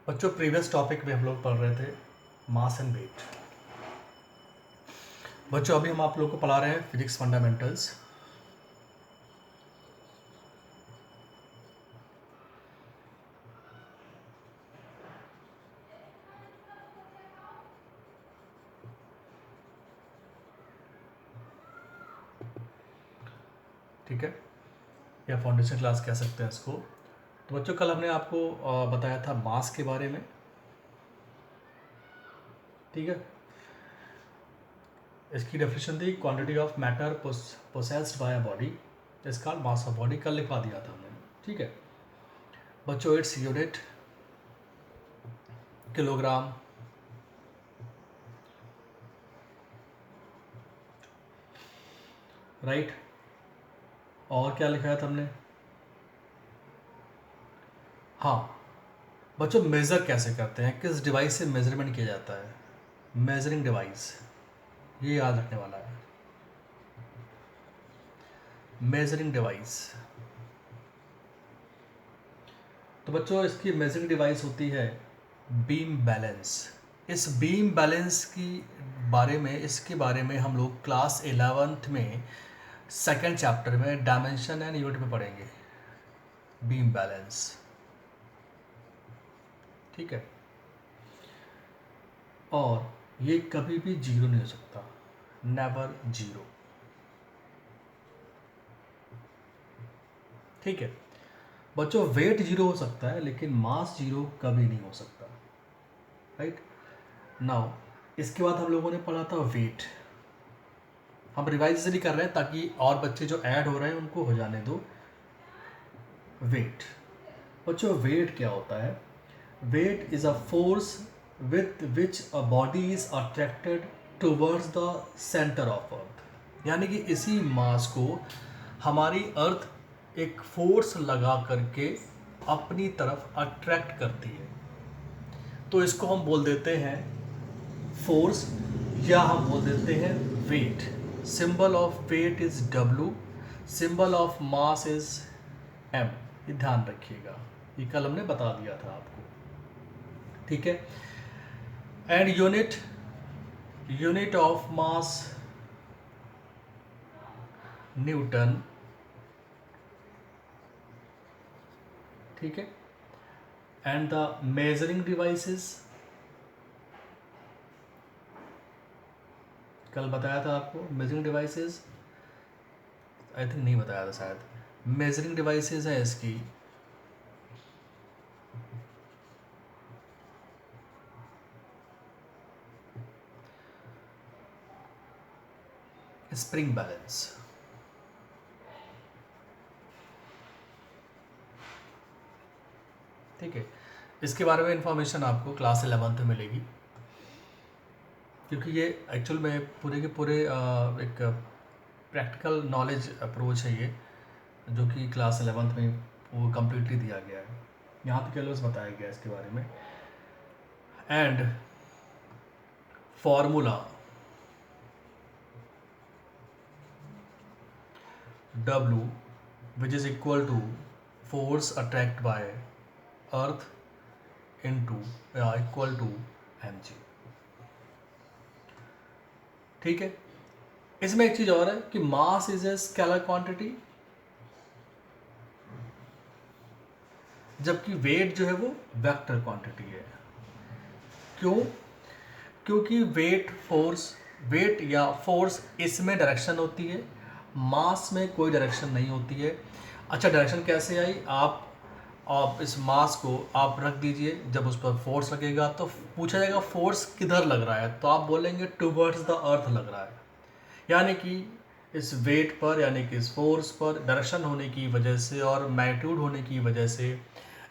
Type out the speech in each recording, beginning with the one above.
बच्चों previous topic में हम लोग पढ़ रहे थे मास एंड वेट। बच्चों अभी हम आप लोगों को पढ़ा रहे हैं फिजिक्स फंडामेंटल्स। ठीक है, या फाउंडेशन क्लास कह सकते हैं इसको। तो बच्चों कल हमने आपको बताया था मास के बारे में। ठीक है, इसकी डेफिनेशन थी quantity of matter possessed bye a body is called mass of body. कल लिखवा दिया था हमने। ठीक है बच्चों, इट्स यूनिट किलोग्राम, राइट। और क्या लिखा था हमने? हाँ बच्चों, मेज़र कैसे करते हैं, किस डिवाइस से मेजरमेंट किया जाता है? मेजरिंग डिवाइस, ये याद रखने वाला है। Measuring device. तो बच्चों इसकी मेजरिंग डिवाइस होती है बीम बैलेंस। इस बीम बैलेंस की बारे में इसके बारे में हम लोग क्लास 11th में सेकंड चैप्टर में डायमेंशन एंड यूनिट में पढ़ेंगे बीम बैलेंस। ठीक है, और ये कभी भी जीरो नहीं हो सकता, नेवर जीरो। ठीक है बच्चों, वेट जीरो हो सकता है लेकिन मास जीरो कभी नहीं हो सकता। राइट नाउ, इसके बाद हम लोगों ने पढ़ा था वेट। हम रिवाइज इसलिए कर रहे हैं ताकि और बच्चे जो ऐड हो रहे हैं उनको हो जाने दो। वेट बच्चों, वेट क्या होता है? Weight is a force with which a body is attracted towards the centre of earth. यानी कि इसी मास को हमारी अर्थ एक फोर्स लगा करके अपनी तरफ अट्रैक्ट करती है। तो इसको हम बोल देते हैं फोर्स, या हम बोल देते हैं weight. Symbol of weight is W, symbol of mass is M। ये ध्यान रखिएगा, ये कल हमने बता दिया था आपको। ठीक है, and unit of mass Newton. ठीक है, एंड द मेजरिंग डिवाइसेस, कल बताया था आपको मेजरिंग डिवाइसेस, आई थिंक नहीं बताया था शायद। मेजरिंग डिवाइसेस है इसकी स्प्रिंग बैलेंस। ठीक है, इसके बारे में इंफॉर्मेशन आपको क्लास 11th में मिलेगी, क्योंकि ये एक्चुअल में पूरे के पूरे एक प्रैक्टिकल नॉलेज अप्रोच है ये, जो कि क्लास 11th में वो कम्प्लीटली दिया गया है। यहाँ तक कैलोस बताया गया है इसके बारे में। And formula W which is equal to force attract by earth into equal to mg। ठीक है, इसमें एक चीज और है कि mass is a scalar quantity, जबकि वेट जो है वो वेक्टर क्वांटिटी है। क्यों? क्योंकि वेट या फोर्स इसमें डायरेक्शन होती है, मास में कोई डायरेक्शन नहीं होती है। अच्छा, डायरेक्शन कैसे आई? आप इस मास को आप रख दीजिए, जब उस पर फोर्स लगेगा तो पूछा जाएगा फोर्स किधर लग रहा है, तो आप बोलेंगे टुवर्ड्स द अर्थ लग रहा है। यानी कि इस वेट पर, यानी कि इस फोर्स पर डायरेक्शन होने की वजह से और मैग्नीट्यूड होने की वजह से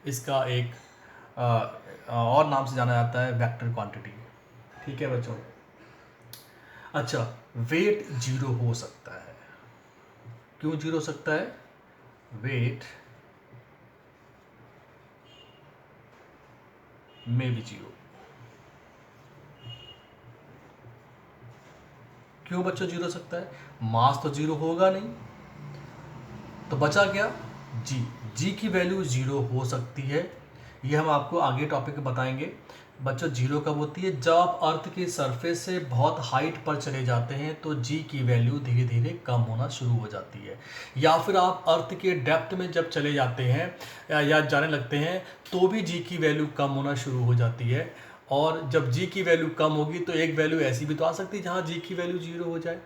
इसका एक और नाम से जाना जाता है वेक्टर क्वांटिटी। ठीक है बच्चों। अच्छा, वेट जीरो हो सकता है। क्यों जीरो हो सकता है? वेट में भी जीरो। क्यों बच्चों जीरो हो सकता है? मास तो जीरो होगा नहीं, तो बचा क्या? जी की वैल्यू जीरो हो सकती है, ये हम आपको आगे टॉपिक में बताएंगे। बच्चों जीरो कब होती है? जब आप अर्थ की सरफेस से बहुत हाइट पर चले जाते हैं तो जी की वैल्यू धीरे धीरे कम होना शुरू हो जाती है, या फिर आप अर्थ के डेप्थ में जब चले जाते हैं या जाने लगते हैं तो भी जी की वैल्यू कम होना शुरू हो जाती है। और जब जी की वैल्यू कम होगी तो एक वैल्यू ऐसी भी तो आ सकती है जहाँ जी की वैल्यू जीरो हो जाए।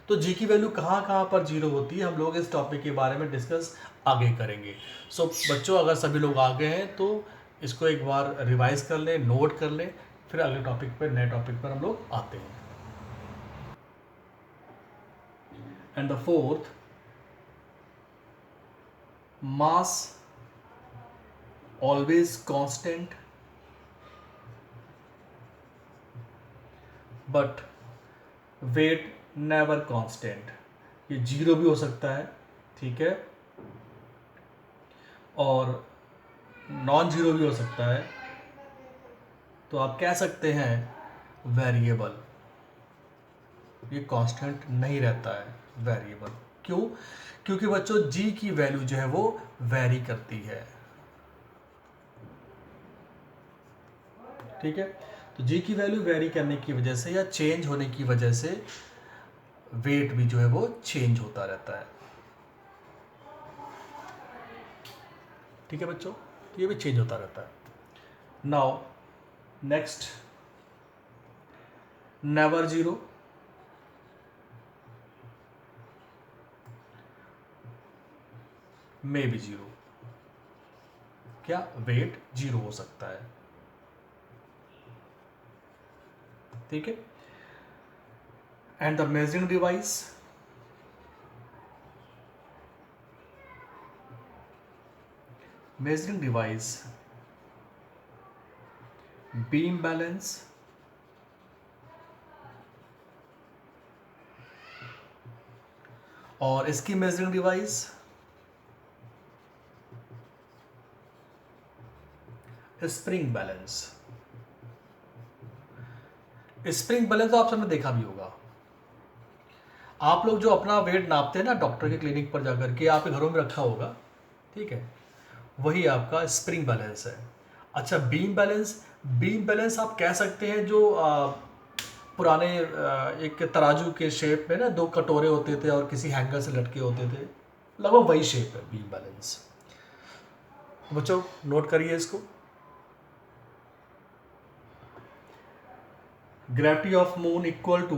तो जी की वैल्यू कहाँ कहाँ पर जीरो होती है, हम लोग इस टॉपिक के बारे में डिस्कस आगे करेंगे। सो बच्चों अगर सभी लोग आ गए हैं तो इसको एक बार रिवाइज कर लें, नोट कर लें, फिर अगले टॉपिक पर, नए टॉपिक पर हम लोग आते हैं। And the fourth, mass always constant but weight never constant. ये जीरो भी हो सकता है, ठीक है, और नॉन जीरो भी हो सकता है। तो आप कह सकते हैं वेरिएबल, ये कांस्टेंट नहीं रहता है वेरिएबल। क्यों? क्योंकि बच्चों जी की वैल्यू जो है वो वेरी करती है, ठीक है। तो जी की वैल्यू वेरी करने की वजह से या चेंज होने की वजह से वेट भी जो है वो चेंज होता रहता है, ठीक है बच्चों, ये भी चेंज होता रहता है। Now next, never zero, may be zero. क्या वेट जीरो हो सकता है, ठीक है। And the measuring device, measuring device, beam balance, और इसकी measuring device spring balance. Spring balance तो आप सबने देखा भी होगा। आप लोग जो अपना वेट नापते हैं ना डॉक्टर के क्लिनिक पर जाकर के, आपके घरों में रखा होगा, ठीक है, वही आपका स्प्रिंग बैलेंस है। अच्छा, बीम बैलेंस, बीम बैलेंस आप कह सकते हैं जो पुराने एक तराजू के शेप में ना दो कटोरे होते थे और किसी हैंगर से लटके होते थे, लगभग वही शेप है बीम बैलेंस। बच्चों नोट करिए इसको। Gravity of moon equal to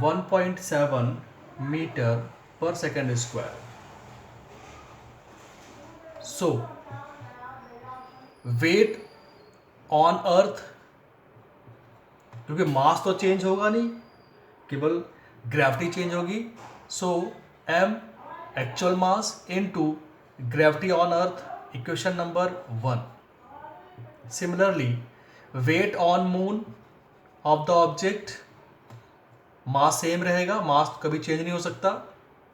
1.7 metre per second square. So weight on earth, क्योंकि मास तो चेंज होगा नहीं, केवल ग्रेविटी चेंज होगी। So m actual mass into gravity on earth, equation number 1। Similarly weight on moon of the object, mass same रहेगा, mass कभी change नहीं हो सकता,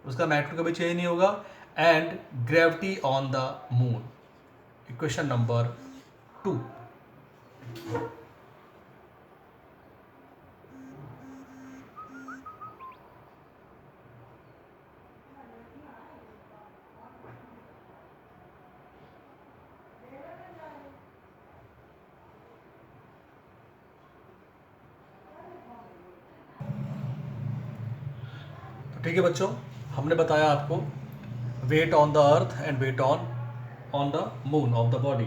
उसका मैग्नीट्यूड कभी चेंज नहीं होगा। And gravity on the moon, equation number 2। तो ठीक है बच्चों, हमने बताया आपको weight on the earth and weight on the moon of the body.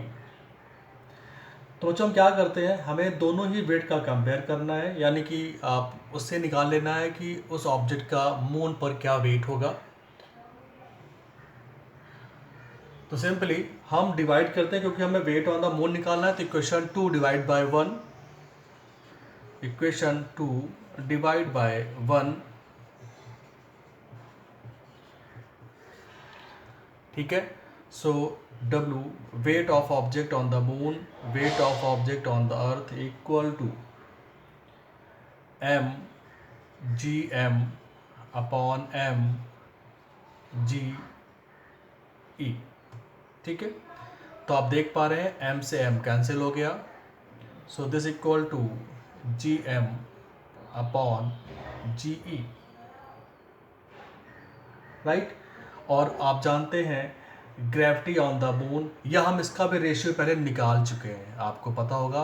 तो बच्चों हम क्या करते हैं, हमें दोनों ही वेट का कंपेयर करना है, यानी कि आप उससे निकाल लेना है कि उस ऑब्जेक्ट का मून पर क्या वेट होगा। तो सिंपली हम डिवाइड करते हैं, क्योंकि हमें वेट ऑन द मून निकालना है, तो equation 2 divide by 1, equation 2 divide by 1, ठीक है। So W weight of object on the moon, weight of object on the earth equal to m gm upon m g e, ठीक है। तो आप देख पा रहे हैं m से m कैंसिल हो गया, so this equal to gm upon ge, right. और आप जानते हैं ग्रेविटी ऑन द मून, या हम इसका भी रेशियो पहले निकाल चुके हैं, आपको पता होगा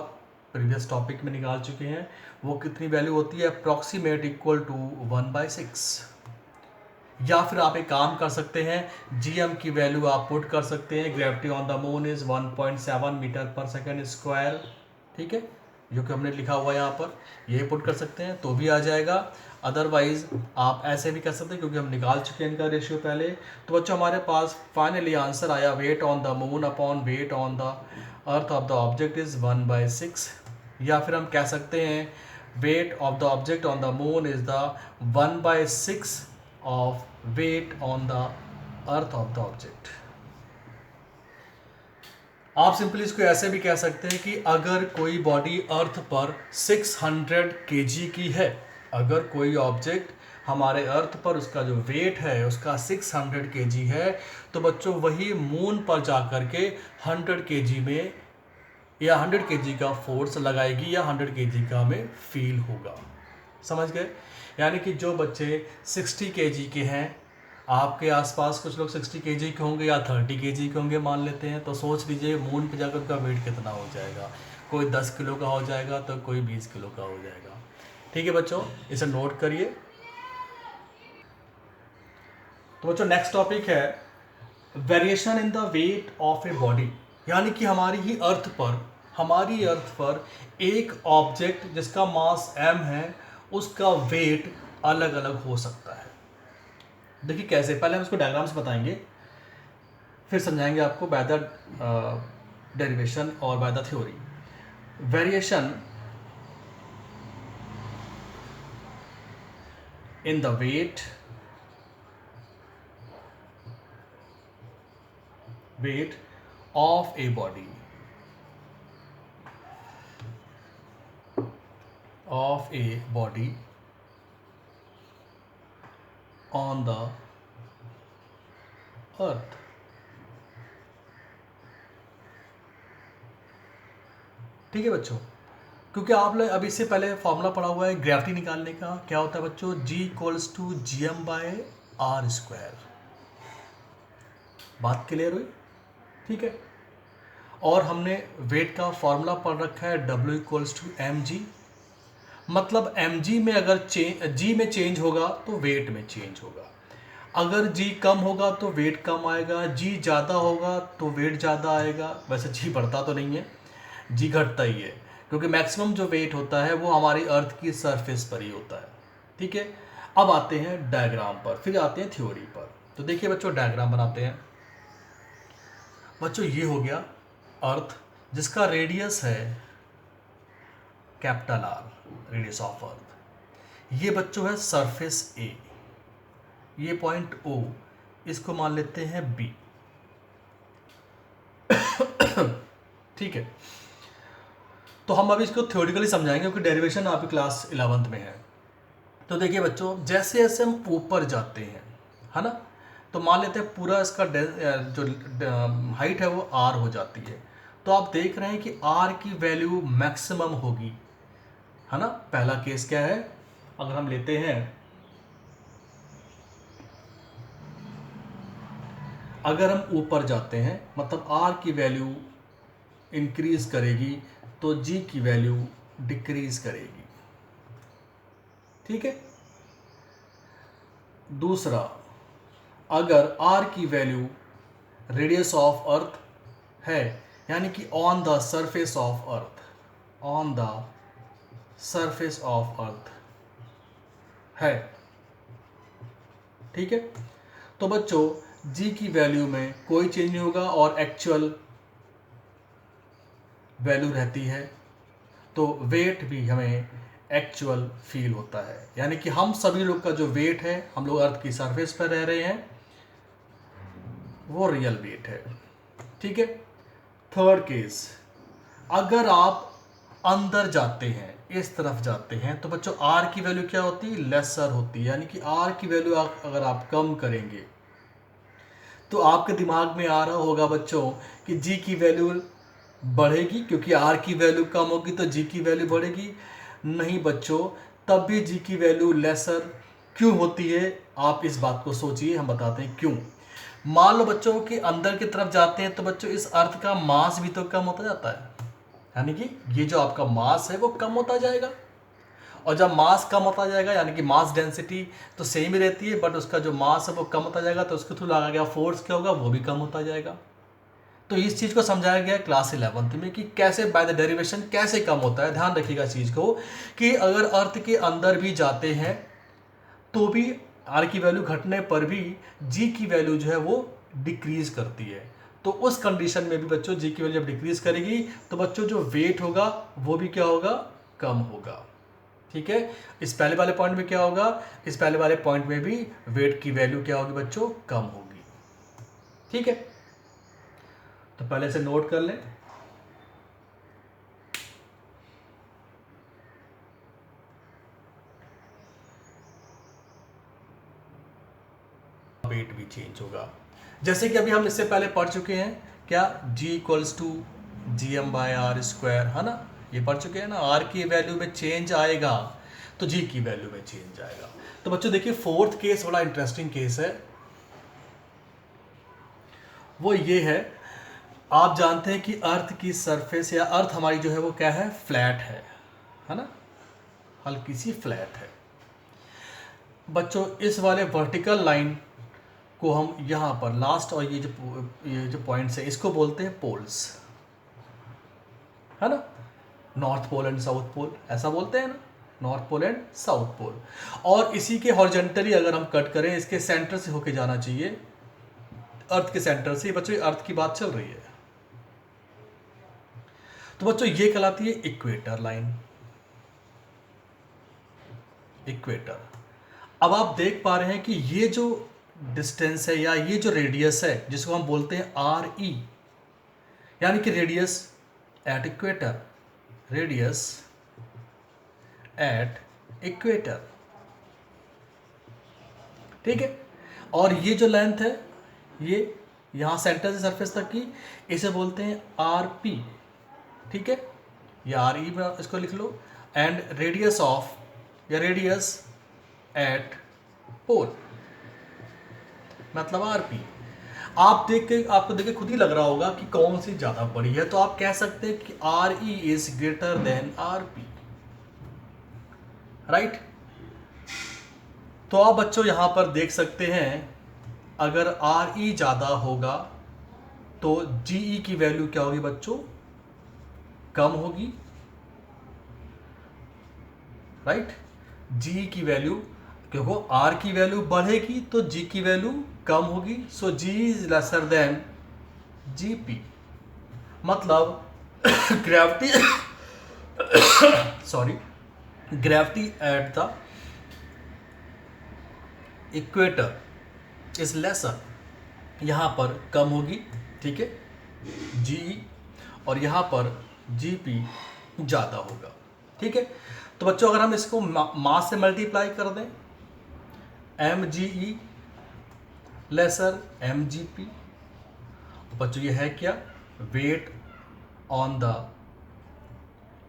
प्रीवियस टॉपिक में निकाल चुके हैं। वो कितनी वैल्यू होती है, अप्रॉक्सीमेट इक्वल टू 1/6। या फिर आप एक काम कर सकते हैं, जीएम की वैल्यू आप पुट कर सकते हैं, gravity on the moon is 1.7 metre per second square, ठीक है, जो कि हमने लिखा हुआ है यहाँ पर, ये पुट कर सकते हैं तो भी आ जाएगा। अदरवाइज आप ऐसे भी कर सकते हैं, क्योंकि हम निकाल चुके हैं इनका रेशियो पहले। तो बच्चों हमारे पास फाइनली आंसर आया, weight on the moon upon weight on the earth of the object is 1/6। या फिर हम कह सकते हैं weight of the object on the moon is the 1/6 of weight on the earth of the object। आप simply इसको ऐसे भी कह सकते हैं कि अगर कोई बॉडी अर्थ पर 600 kg की है, अगर कोई ऑब्जेक्ट हमारे अर्थ पर उसका जो वेट है उसका 600 kg है, तो बच्चों वही मून पर जाकर के 100 kg में या 100 kg का फोर्स लगाएगी या 100 kg का हमें फील होगा। समझ गए? यानी कि जो बच्चे 60 kg के हैं, आपके आसपास कुछ लोग 60 kg के होंगे या 30 kg के होंगे मान लेते हैं, तो सोच लीजिए मून पे जाकर उनका वेट कितना हो जाएगा। कोई 10 किलो का हो जाएगा तो कोई 20 किलो का हो जाएगा। ठीक है बच्चों, इसे नोट करिए। तो बच्चों नेक्स्ट टॉपिक है variation in the weight of a body. यानी कि हमारी अर्थ पर एक ऑब्जेक्ट जिसका मास m है, उसका वेट अलग अलग हो सकता है। देखिए कैसे, पहले हम इसको डायग्राम से बताएंगे, फिर समझाएंगे आपको बाय द डेरिवेशन और by the theory. Variation in the weight of a body on the earth। ठीक है बच्चों, क्योंकि आप लोग अभी इससे पहले फॉर्मूला पढ़ा हुआ है ग्रेविटी निकालने का। क्या होता है बच्चों, G=gm/r²। बात क्लियर हुई? ठीक है। और हमने वेट का फॉर्मूला पढ़ रखा है W=mg। मतलब mg में अगर g में चेंज होगा तो वेट में चेंज होगा। अगर g कम होगा तो वेट कम आएगा, g ज़्यादा होगा तो वेट ज़्यादा आएगा। वैसे g बढ़ता तो नहीं है, g घटता ही है, क्योंकि मैक्सिमम जो वेट होता है वो हमारी अर्थ की सरफेस पर ही होता है। ठीक है। अब आते हैं डायग्राम पर, फिर आते हैं थ्योरी पर। तो देखिए बच्चों, डायग्राम बनाते हैं। बच्चों ये हो गया अर्थ, जिसका रेडियस है capital R, radius of earth. ये बच्चों है सरफेस A, ये पॉइंट O, इसको मान लेते हैं B। ठीक है। तो हम अभी इसको थ्योरेटिकली समझाएंगे, क्योंकि डेरिवेशन आपकी क्लास 11th में है। तो देखिए बच्चों, जैसे जैसे हम ऊपर जाते हैं, है ना, तो मान लेते हैं पूरा इसका जो हाइट है वो R हो जाती है। तो आप देख रहे हैं कि R की वैल्यू मैक्सिमम होगी, है ना। पहला केस क्या है, अगर हम लेते हैं, अगर हम ऊपर जाते हैं मतलब R की वैल्यू इंक्रीज करेगी तो G की वैल्यू डिक्रीज करेगी। ठीक है। दूसरा, अगर R की वैल्यू रेडियस ऑफ अर्थ है, यानी कि on the surface of earth, on the surface of earth है, ठीक है, तो बच्चों G की वैल्यू में कोई चेंज नहीं होगा और एक्चुअल वैल्यू रहती है, तो वेट भी हमें एक्चुअल फील होता है। यानी कि हम सभी लोग का जो वेट है, हम लोग अर्थ की सरफेस पर रह रहे हैं, वो रियल वेट है। ठीक है। थर्ड केस, अगर आप अंदर जाते हैं, इस तरफ जाते हैं, तो बच्चों R की वैल्यू क्या होती है, लेसर होती है। यानी कि R की वैल्यू अगर आप कम करेंगे तो आपके दिमाग में आ रहा होगा बच्चों कि G की वैल्यू बढ़ेगी, क्योंकि R की वैल्यू कम होगी तो G की वैल्यू बढ़ेगी। नहीं बच्चों, तब भी G की वैल्यू लेसर क्यों होती है, आप इस बात को सोचिए, हम बताते हैं क्यों। मान लो बच्चों कि अंदर की तरफ जाते हैं तो बच्चों इस अर्थ का मास भी तो कम होता जाता है, यानी कि ये जो आपका मास है वो कम होता जाएगा। और जब मास कम होता जाएगा यानी कि मास डेंसिटी तो सेम ही रहती है, बट उसका जो मास है वो कम होता जाएगा, तो उसके थ्रू लगा गया फोर्स क्या होगा, वो भी कम होता जाएगा। तो इस चीज़ को समझाया गया क्लास 11th में कि कैसे बाय द डेरिवेशन कैसे कम होता है। ध्यान रखिएगा इस चीज़ को कि अगर अर्थ के अंदर भी जाते हैं तो भी आर की वैल्यू घटने पर भी जी की वैल्यू जो है वो डिक्रीज करती है। तो उस कंडीशन में भी बच्चों जी की वैल्यू जब डिक्रीज करेगी तो बच्चों जो वेट होगा वो भी क्या होगा, कम होगा। ठीक है, इस पहले वाले पॉइंट में क्या होगा, इस पहले वाले पॉइंट में भी वेट की वैल्यू क्या होगी बच्चों, कम होगी। ठीक है, तो पहले से नोट कर लें। वेट भी चेंज होगा, जैसे कि अभी हम इससे पहले पढ़ चुके हैं क्या, G equals to G M by R square, है ना, ये पढ़ चुके हैं ना। आर की वैल्यू में चेंज आएगा तो जी की वैल्यू में चेंज आएगा। तो बच्चों देखिए फोर्थ केस बड़ा इंटरेस्टिंग केस है, वो ये है, आप जानते हैं कि अर्थ की सरफेस या अर्थ हमारी जो है वो क्या है, फ्लैट है ना, हल्की सी फ्लैट है। बच्चों इस वाले वर्टिकल लाइन को हम यहाँ पर लास्ट और ये जो पॉइंट्स है इसको बोलते हैं पोल्स, है ना, north pole and south pole ऐसा बोलते हैं ना, north pole and south pole. और इसी के हॉरिजॉन्टली अगर हम कट करें इसके सेंटर से होके जाना चाहिए, अर्थ के सेंटर से। बच्चों अर्थ की बात चल रही है, तो बच्चों ये कहलाती है इक्वेटर लाइन, इक्वेटर। अब आप देख पा रहे हैं कि ये जो डिस्टेंस है या ये जो रेडियस है जिसको हम बोलते हैं आर ई, यानी कि radius at equator, radius at equator. ठीक है, और ये जो लेंथ है ये यहां सेंटर से सरफेस तक की, इसे बोलते हैं आर पी। ठीक है, या आर ई में इसको लिख लो, एंड रेडियस ऑफ या रेडियस एट पोल मतलब आर पी। आप देख के आपको देख के खुद ही लग रहा होगा कि कौन सी ज्यादा बड़ी है, तो आप कह सकते हैं कि R E is greater than R P, right. तो आप बच्चों यहां पर देख सकते हैं अगर आर ई ज्यादा होगा तो जी ई की वैल्यू क्या होगी बच्चों, कम होगी, राइट। जी की वैल्यू, क्योंकि आर की वैल्यू बढ़ेगी तो जी की वैल्यू कम होगी, so g is lesser than g p. मतलब gravity sorry, gravity at the equator is lesser, यहां पर कम होगी, ठीक है, जी, और यहां पर जी पी ज़्यादा होगा। ठीक है, तो बच्चों अगर हम इसको मास से मल्टीप्लाई कर दें, m g e lesser m g p, तो बच्चों ये है क्या, weight on the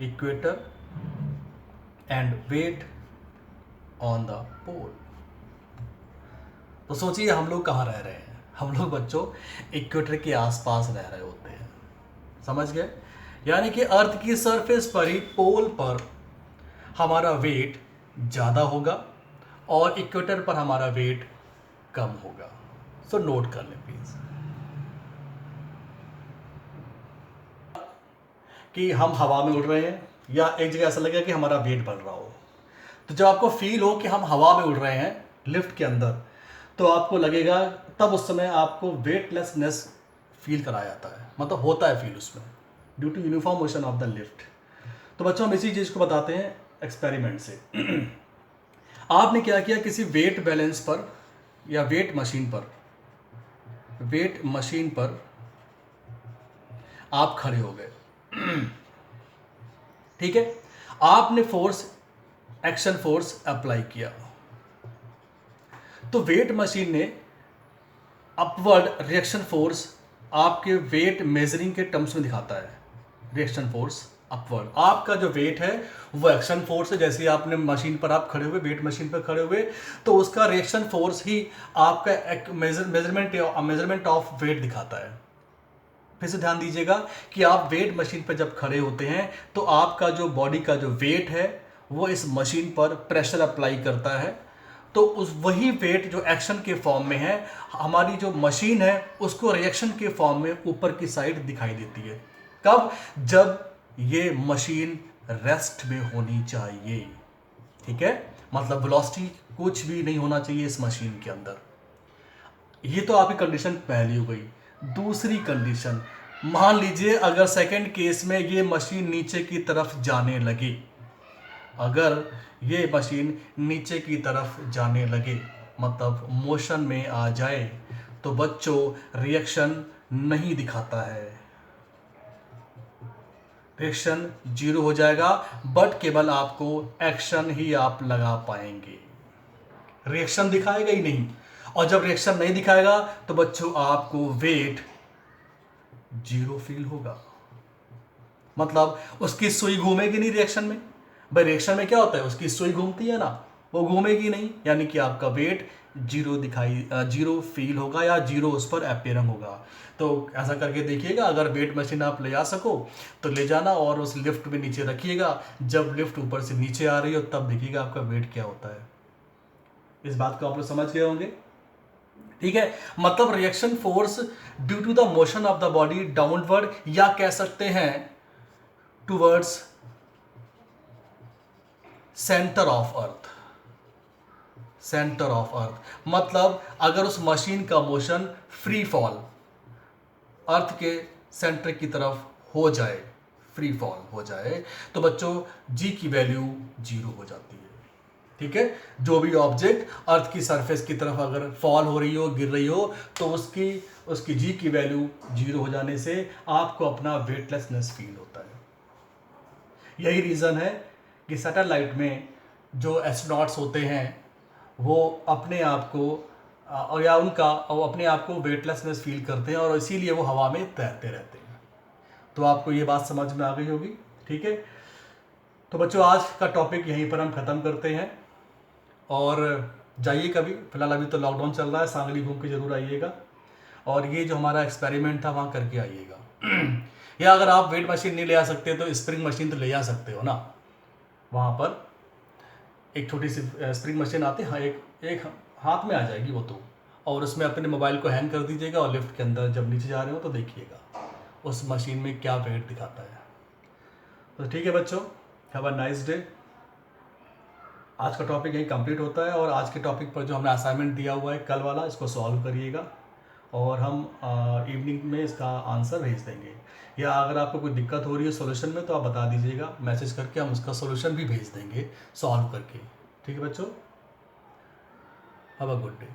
equator and weight on the pole. तो सोचिए हम लोग कहाँ रह रहे हैं, हम लोग बच्चों इक्वेटर के आसपास रह रहे होते हैं, समझ गए, यानी कि अर्थ की सरफेस पर ही पोल पर हमारा वेट ज़्यादा होगा और इक्वेटर पर हमारा वेट कम होगा। सो नोट कर लें प्लीज कि हम हवा में उड़ रहे हैं या एक जगह ऐसा लगेगा कि हमारा वेट बढ़ रहा हो। तो जब आपको फील हो कि हम हवा में उड़ रहे हैं लिफ्ट के अंदर, तो आपको लगेगा, तब उस समय आपको वेटलेसनेस फील कराया जाता है, मतलब होता है फील उसमें, due to uniform motion of the lift. तो बच्चों हम इसी चीज़ को बताते हैं एक्सपेरिमेंट से। आपने क्या किया, किसी वेट बैलेंस पर या वेट मशीन पर आप खड़े हो गए, ठीक है, आपने एक्शन फोर्स अप्लाई किया, तो वेट मशीन ने अपवर्ड रिएक्शन फोर्स आपके वेट मेजरिंग के टर्म्स में दिखाता है, रिएक्शन फोर्स अपवर्ड। आपका जो वेट है वो एक्शन फोर्स है, जैसे आपने मशीन पर आप खड़े हुए, वेट मशीन पर खड़े हुए, तो उसका रिएक्शन फोर्स ही आपका एक मेजरमेंट ऑफ वेट दिखाता है। फिर से ध्यान दीजिएगा कि आप वेट मशीन पर जब खड़े होते हैं तो आपका जो बॉडी का जो वेट है वो इस मशीन पर प्रेशर अप्लाई करता है, तो उस वही वेट जो एक्शन के फॉर्म में है, हमारी जो मशीन है उसको रिएक्शन के फॉर्म में ऊपर की साइड दिखाई देती है। कब? जब ये मशीन रेस्ट में होनी चाहिए। ठीक है, मतलब वेलोसिटी कुछ भी नहीं होना चाहिए इस मशीन के अंदर। ये तो आपकी कंडीशन पहली हो गई। दूसरी कंडीशन, मान लीजिए अगर सेकंड केस में ये मशीन नीचे की तरफ जाने लगे, अगर ये मशीन नीचे की तरफ जाने लगे मतलब मोशन में आ जाए, तो बच्चों रिएक्शन नहीं दिखाता है, रिएक्शन जीरो हो जाएगा, बट केवल आपको एक्शन ही आप लगा पाएंगे, रिएक्शन दिखाएगा ही नहीं। और जब रिएक्शन नहीं दिखाएगा तो बच्चों आपको वेट जीरो फील होगा, मतलब उसकी सुई घूमेगी नहीं रिएक्शन में। भाई रिएक्शन में क्या होता है, उसकी सुई घूमती है ना, वो घूमेगी नहीं, यानी कि आपका वेट जीरो फील होगा या जीरो उस पर अपीयरिंग होगा। तो ऐसा करके देखिएगा, अगर वेट मशीन आप ले जा सको तो ले जाना और उस लिफ्ट में नीचे रखिएगा, जब लिफ्ट ऊपर से नीचे आ रही हो तब देखिएगा आपका वेट क्या होता है। इस बात को आप लोग समझ गए होंगे। ठीक है, मतलब reaction force due to the motion of the body downward, या कह सकते हैं towards centre of earth, centre of earth, मतलब अगर उस मशीन का मोशन फ्री फॉल अर्थ के सेंटर की तरफ हो जाए, फ्री फॉल हो जाए, तो बच्चों जी की वैल्यू जीरो हो जाती है। ठीक है, जो भी ऑब्जेक्ट अर्थ की सरफेस की तरफ अगर फॉल हो रही हो, गिर रही हो, तो उसकी जी की वैल्यू जीरो हो जाने से आपको अपना वेटलेसनेस फील होता है। यही रीज़न है कि सैटेलाइट में जो एस्ट्रोनॉट्स होते हैं वो अपने आप को और या उनका वो अपने आप को वेटलेसनेस फील करते हैं और इसीलिए वो हवा में तैरते रहते हैं। तो आपको ये बात समझ में आ गई होगी। ठीक है, तो बच्चों आज का टॉपिक यहीं पर हम ख़त्म करते हैं, और जाइए कभी, फिलहाल अभी तो लॉकडाउन चल रहा है, सांगली घूम के ज़रूर आइएगा, और ये जो हमारा एक्सपेरिमेंट था वहाँ करके आइएगा। या अगर आप वेट मशीन नहीं ले आ सकते तो स्प्रिंग मशीन तो ले आ सकते हो ना, वहाँ पर एक छोटी सी स्प्रिंग मशीन आती है, एक हाथ में आ जाएगी वो तो, और उसमें अपने मोबाइल को हैंग कर दीजिएगा और लिफ्ट के अंदर जब नीचे जा रहे हो तो देखिएगा उस मशीन में क्या वेट दिखाता है। तो ठीक है बच्चों, हैव अ नाइस डे। आज का टॉपिक यही कंप्लीट होता है, और आज के टॉपिक पर जो हमने असाइनमेंट दिया हुआ है कल वाला, इसको सॉल्व करिएगा और हम इवनिंग में इसका आंसर भेज देंगे। या अगर आपको कोई दिक्कत हो रही है सॉल्यूशन में तो आप बता दीजिएगा मैसेज करके, हम उसका सॉल्यूशन भी भेज देंगे सॉल्व करके। ठीक है बच्चों, हैव अ गुड डे।